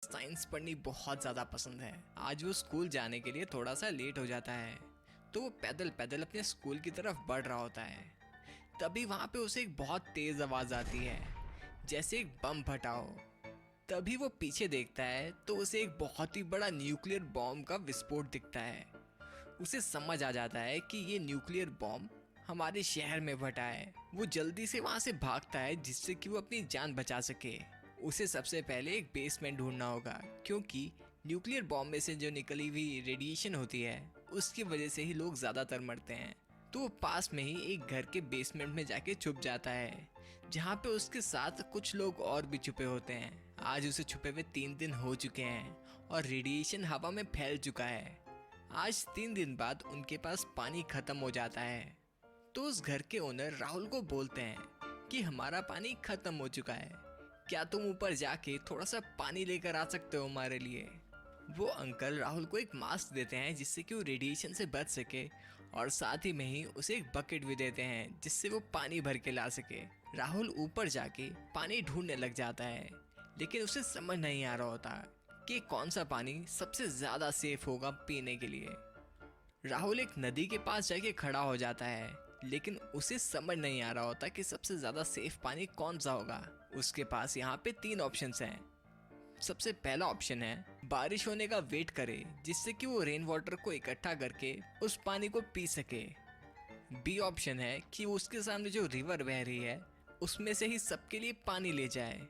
Science पढ़नी बहुत ज़्यादा पसंद है। आज वो स्कूल जाने के लिए थोड़ा सा लेट हो जाता है, तो वो पैदल पैदल अपने स्कूल की तरफ बढ़ रहा होता है। तभी वहाँ पे उसे एक बहुत तेज़ आवाज़ आती है, जैसे एक बम फटा हो। तभी वो पीछे देखता है तो उसे एक बहुत ही बड़ा न्यूक्लियर बॉम्ब का विस्फोट दिखता है। उसे समझ आ जाता है कि ये न्यूक्लियर बॉम्ब हमारे शहर में फटा है। वो जल्दी से वहाँ से भागता है जिससे कि वो अपनी जान बचा सके। उसे सबसे पहले एक बेसमेंट ढूंढना होगा, क्योंकि न्यूक्लियर बॉम्ब में से जो निकली हुई रेडिएशन होती है उसकी वजह से ही लोग ज़्यादातर मरते हैं। तो वो पास में ही एक घर के बेसमेंट में जाके छुप जाता है, जहाँ पे उसके साथ कुछ लोग और भी छुपे होते हैं। आज उसे छुपे हुए 3 दिन हो चुके हैं और रेडिएशन हवा में फैल चुका है। आज 3 दिन बाद उनके पास पानी खत्म हो जाता है। तो उस घर के ओनर राहुल को बोलते हैं कि हमारा पानी खत्म हो चुका है, क्या तुम ऊपर जाके थोड़ा सा पानी लेकर आ सकते हो हमारे लिए। वो अंकल राहुल को एक मास्क देते हैं जिससे कि वो रेडिएशन से बच सके, और साथ ही में ही उसे एक बकेट भी देते हैं जिससे वो पानी भर के ला सके। राहुल ऊपर जाके पानी ढूंढने लग जाता है, लेकिन उसे समझ नहीं आ रहा होता कि कौन सा पानी सबसे ज़्यादा सेफ होगा पीने के लिए। राहुल एक नदी के पास जाके खड़ा हो जाता है, लेकिन उसे समझ नहीं आ रहा होता कि सबसे ज़्यादा सेफ पानी कौन सा होगा। उसके पास यहाँ पे 3 ऑप्शंस हैं। सबसे पहला ऑप्शन है बारिश होने का वेट करे, जिससे कि वो रेन वाटर को इकट्ठा करके उस पानी को पी सके। बी ऑप्शन है कि उसके सामने जो रिवर बह रही है उसमें से ही सबके लिए पानी ले जाए,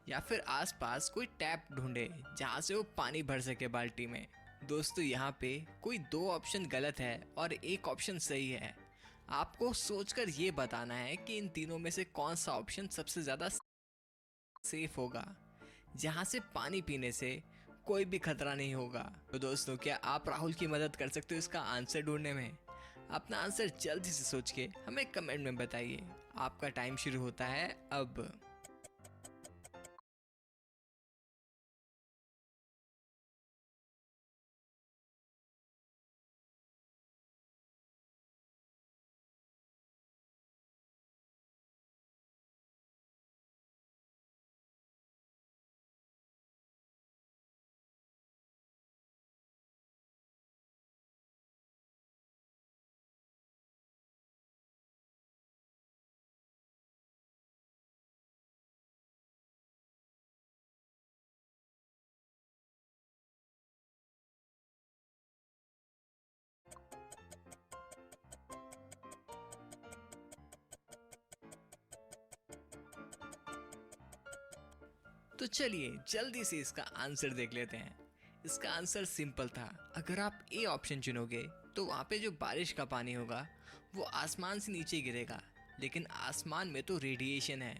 या फिर आसपास कोई टैप ढूंढे जहाँ से वो पानी भर सके बाल्टी में। दोस्तों, यहाँ पे कोई 2 ऑप्शन गलत है और एक ऑप्शन सही है। आपको सोचकर ये बताना है कि इन तीनों में से कौन सा ऑप्शन सबसे ज़्यादा सेफ होगा, जहाँ से पानी पीने से कोई भी खतरा नहीं होगा। तो दोस्तों, क्या आप राहुल की मदद कर सकते हो इसका आंसर ढूंढने में? अपना आंसर जल्दी से सोच के हमें कमेंट में बताइए। आपका टाइम शुरू होता है अब। तो चलिए जल्दी से इसका आंसर देख लेते हैं। इसका आंसर सिंपल था। अगर आप ए ऑप्शन चुनोगे तो वहाँ पे जो बारिश का पानी होगा वो आसमान से नीचे गिरेगा, लेकिन आसमान में तो रेडिएशन है,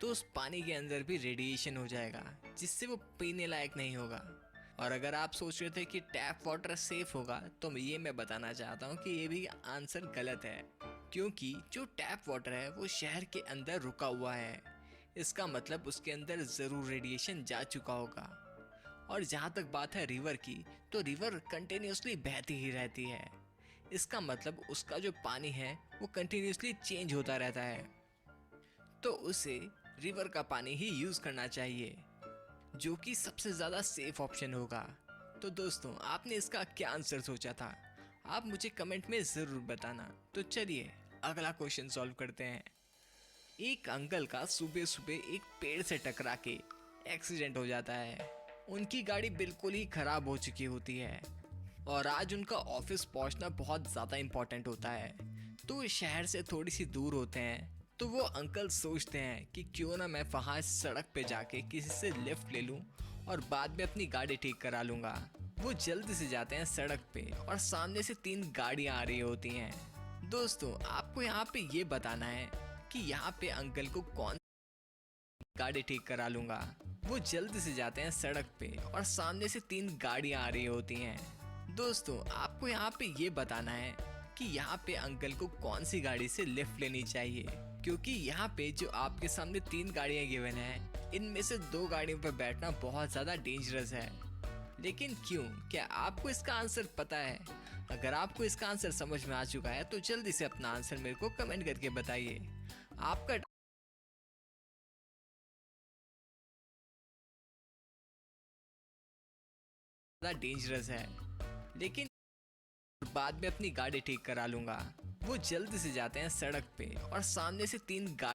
तो उस पानी के अंदर भी रेडिएशन हो जाएगा जिससे वो पीने लायक नहीं होगा। और अगर आप सोच रहे थे कि टैप वाटर सेफ होगा, तो मैं बताना चाहता हूँ कि ये भी आंसर गलत है, क्योंकि जो टैप वाटर है वो शहर के अंदर रुका हुआ है। इसका मतलब उसके अंदर ज़रूर रेडिएशन जा चुका होगा। और जहाँ तक बात है रिवर की, तो रिवर कंटिन्यूसली बहती ही रहती है। इसका मतलब उसका जो पानी है वो कंटिन्यूसली चेंज होता रहता है, तो उसे रिवर का पानी ही यूज़ करना चाहिए, जो कि सबसे ज़्यादा सेफ ऑप्शन होगा। तो दोस्तों, आपने इसका क्या आंसर सोचा था? आप मुझे कमेंट में ज़रूर बताना। तो चलिए अगला क्वेश्चन सॉल्व करते हैं। एक अंकल का सुबह सुबह एक पेड़ से टकरा के एक्सीडेंट हो जाता है। उनकी गाड़ी बिल्कुल ही खराब हो चुकी होती है, और आज उनका ऑफिस पहुंचना बहुत ज़्यादा इम्पोर्टेंट होता है। तो वो शहर से थोड़ी सी दूर होते हैं। तो वो अंकल सोचते हैं कि क्यों ना मैं वहाँ सड़क पे जाके किसी से लिफ्ट ले लूँ और बाद में अपनी गाड़ी ठीक करा लूँगा। वो जल्दी से जाते हैं सड़क पे, और सामने से 3 गाड़ियाँ आ रही होती हैं। दोस्तों, आपको यहाँ पे ये बताना है कि यहाँ पे अंकल को कौन गाड़ी ठीक करा लूँगा। वो जल्दी से जाते हैं सड़क पे, और सामने से 3 गाड़ियाँ आ रही होती हैं। दोस्तों, आपको यहाँ पे ये बताना है कि यहाँ पे अंकल को कौन सी गाड़ी से लिफ्ट लेनी चाहिए, क्योंकि यहाँ पे जो आपके सामने 3 गाड़ियाँ गिवन हैं, इनमें से 2 गाड़ियों पर बैठना बहुत ज़्यादा डेंजरस है। लेकिन क्यों? क्या आपको इसका आंसर पता है? अगर आपको इसका आंसर समझ में आ चुका है तो जल्दी से अपना आंसर मेरे को कमेंट करके बताइए। आपका ज़्यादा डेंजरस है, लेकिन बाद में अपनी गाड़ी ठीक करा लूंगा। वो जल्दी से जाते हैं सड़क पे और सामने से तीन गाड़ी।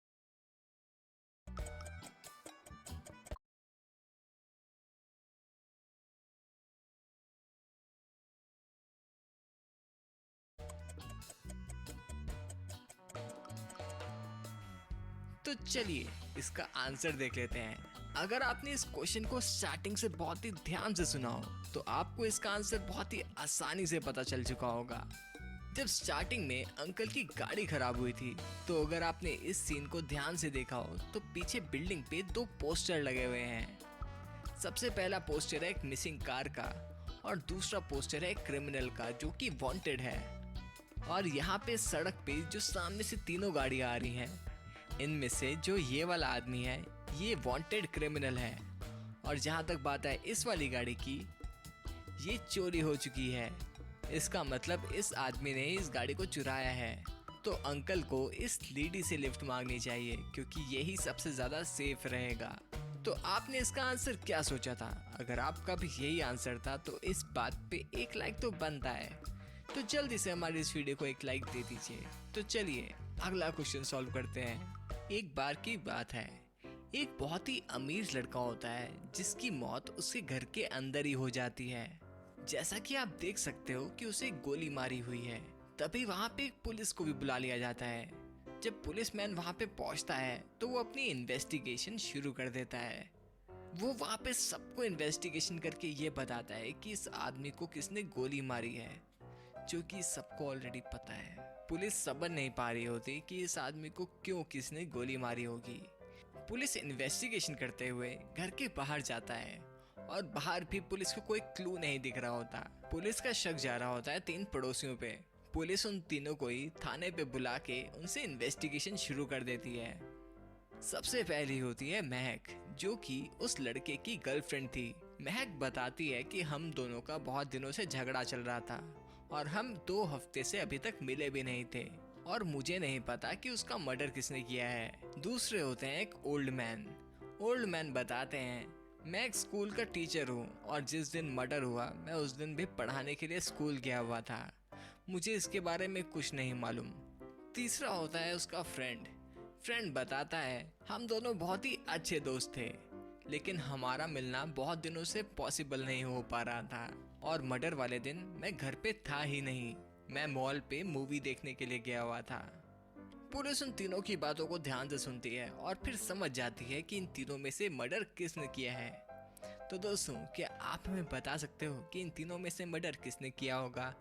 तो चलिए इसका आंसर देख लेते हैं। अगर आपने इस क्वेश्चन को स्टार्टिंग से बहुत ही ध्यान से सुना हो तो आपको इसका आंसर बहुत ही आसानी से पता चल चुका होगा। जब स्टार्टिंग में अंकल की गाड़ी खराब हुई थी, तो अगर आपने इस सीन को ध्यान से देखा हो तो पीछे बिल्डिंग पे दो पोस्टर लगे हुए हैं। सबसे पहला पोस्टर है एक मिसिंग कार का और दूसरा पोस्टर है एक क्रिमिनल का जो कि वांटेड है। और यहाँ पे सड़क पे जो सामने से तीनों गाड़ियाँ आ रही हैं, इनमें से जो ये वाला आदमी है ये वांटेड क्रिमिनल है। और जहाँ तक बात है इस वाली गाड़ी की, ये चोरी हो चुकी है। इसका मतलब इस आदमी ने इस गाड़ी को चुराया है। तो अंकल को इस लेडी से लिफ्ट मांगनी चाहिए क्योंकि यही सबसे ज़्यादा सेफ रहेगा। तो आपने इसका आंसर क्या सोचा था? अगर आपका भी यही आंसर था तो इस बात पे एक लाइक तो बनता है। तो जल्दी से हमारी इस वीडियो को एक लाइक दे दीजिए। तो चलिए अगला क्वेश्चन सॉल्व करते हैं। एक बार की बात है, एक बहुत ही अमीर लड़का होता है जिसकी मौत उसके घर के अंदर ही हो जाती है। जैसा कि आप देख सकते हो कि उसे गोली मारी हुई है। तभी वहाँ पे एक पुलिस को भी बुला लिया जाता है। जब पुलिसमैन वहाँ पे पहुँचता है तो वो अपनी इन्वेस्टिगेशन शुरू कर देता है। वो वहाँ पे सबको इन्वेस्टिगेशन करके ये बताता है कि इस आदमी को किसने गोली मारी है, जो कि सबको ऑलरेडी पता है। पुलिस समझ नहीं पा रही होती कि इस आदमी को क्यों किसने गोली मारी होगी। पुलिस इन्वेस्टिगेशन करते हुए घर के बाहर जाता है और बाहर भी पुलिस को कोई क्लू नहीं दिख रहा होता। पुलिस का शक जा रहा होता है तीन पड़ोसियों पे। पुलिस उन तीनों को ही थाने पे बुला के उनसे इन्वेस्टिगेशन शुरू कर देती है। सबसे पहली होती है महक, जो कि उस लड़के की गर्लफ्रेंड थी। महक बताती है कि हम दोनों का बहुत दिनों से झगड़ा चल रहा था और हम 2 हफ्ते से अभी तक मिले भी नहीं थे और मुझे नहीं पता कि उसका मर्डर किसने किया है। दूसरे होते हैं एक ओल्ड मैन। ओल्ड मैन बताते हैं, मैं एक स्कूल का टीचर हूँ और जिस दिन मर्डर हुआ मैं उस दिन भी पढ़ाने के लिए स्कूल गया हुआ था। मुझे इसके बारे में कुछ नहीं मालूम। तीसरा होता है उसका फ्रेंड। फ्रेंड बताता है, हम दोनों बहुत ही अच्छे दोस्त थे, लेकिन हमारा मिलना बहुत दिनों से पॉसिबल नहीं हो पा रहा था और मर्डर वाले दिन मैं घर पे था ही नहीं। मैं मॉल पे मूवी देखने के लिए गया हुआ था। पुलिस उन तीनों की बातों को ध्यान से सुनती है और फिर समझ जाती है कि इन तीनों में से मर्डर किसने किया है। तो दोस्तों, क्या आप हमें बता सकते हो कि इन तीनों में से मर्डर किसने किया होगा?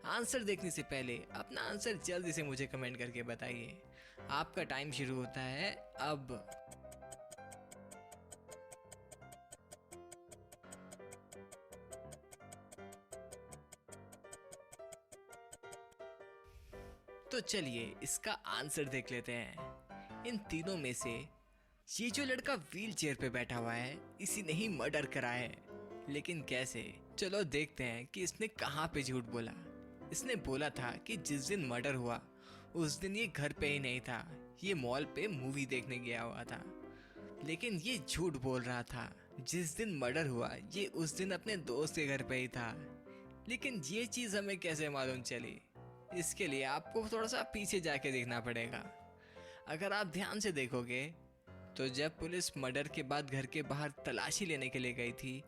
आंसर देखने से पहले अपना आंसर जल्दी से मुझे कमेंट करके बताइए। आपका टाइम शुरू होता है अब। तो चलिए इसका आंसर देख लेते हैं। इन तीनों में से ये जो लड़का व्हील चेयर पे बैठा हुआ है, इसी ने ही मर्डर करा है। लेकिन कैसे? चलो देखते हैं कि इसने कहाँ पे झूठ बोला। इसने बोला था कि जिस दिन मर्डर हुआ उस दिन ये घर पे ही नहीं था, ये मॉल पे मूवी देखने गया हुआ था। लेकिन ये झूठ बोल रहा था। जिस दिन मर्डर हुआ ये उस दिन अपने दोस्त के घर पे ही था। लेकिन ये चीज़ हमें कैसे मालूम चली? इसके लिए आपको थोड़ा सा पीछे जाके देखना पड़ेगा। अगर आप ध्यान से देखोगे तो जब पुलिस मर्डर के बाद घर के बाहर तलाशी लेने के लिए गई थी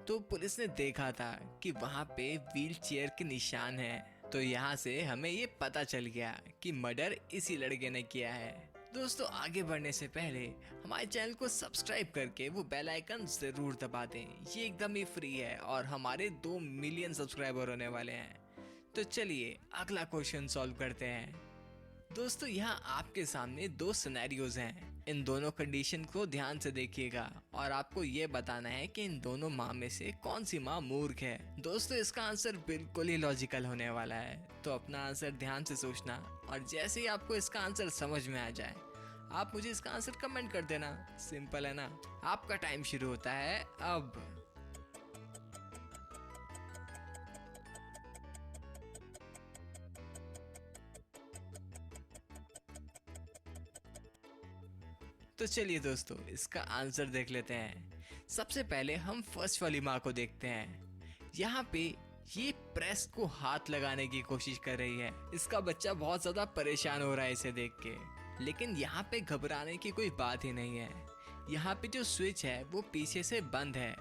तो पुलिस ने देखा था कि वहाँ पे व्हील चेयर के निशान हैं। तो यहाँ से हमें ये पता चल गया कि मर्डर इसी लड़के ने किया है। दोस्तों, आगे बढ़ने से पहले हमारे चैनल को सब्सक्राइब करके वो बेल आइकन ज़रूर दबा दें। ये एकदम ही फ्री है और हमारे 2 मिलियन सब्सक्राइबर होने वाले हैं। तो चलिए अगला क्वेश्चन सॉल्व करते हैं। दोस्तों, यहाँ आपके सामने 2 सिनेरियोज हैं। इन दोनों कंडीशन को ध्यान से देखिएगा और आपको ये बताना है कि इन दोनों माँ में से कौन सी माँ मूर्ख है। दोस्तों, इसका आंसर बिल्कुल ही लॉजिकल होने वाला है, तो अपना आंसर ध्यान से सोचना और जैसे ही आपको इसका आंसर समझ में आ जाए आप मुझे इसका आंसर कमेंट कर देना। सिंपल है ना? आपका टाइम शुरू होता है अब। तो चलिए दोस्तों इसका आंसर देख लेते हैं। सबसे पहले हम फर्स्ट वाली माँ को देखते हैं। यहाँ पे ये प्रेस को हाथ लगाने की कोशिश कर रही है। इसका बच्चा बहुत ज्यादा परेशान हो रहा है इसे देख के, लेकिन यहाँ पे घबराने की कोई बात ही नहीं है। यहाँ पे जो स्विच है वो पीछे से बंद है।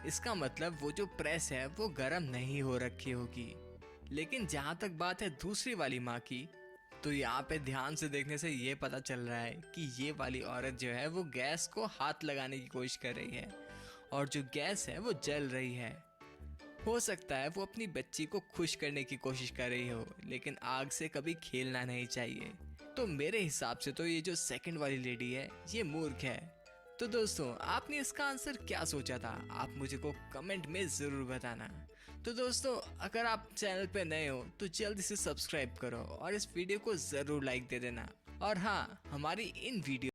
इसका मतलब वो जो प्रेस है वो गर्म नहीं हो रखी होगी। लेकिन जहाँ तक बात है दूसरी वाली माँ की, तो यहाँ पे ध्यान से देखने से ये पता चल रहा है कि ये वाली औरत जो है वो गैस को हाथ लगाने की कोशिश कर रही है और जो गैस है वो जल रही है। हो सकता है वो अपनी बच्ची को खुश करने की कोशिश कर रही हो, लेकिन आग से कभी खेलना नहीं चाहिए। तो मेरे हिसाब से तो ये जो सेकंड वाली लेडी है ये मूर्ख है। तो दोस्तों, आपने इसका आंसर क्या सोचा था, आप मुझे को कमेंट में ज़रूर बताना। तो दोस्तों, अगर आप चैनल पे नए हो तो जल्दी से सब्सक्राइब करो और इस वीडियो को ज़रूर लाइक दे देना। और हाँ, हमारी इन वीडियो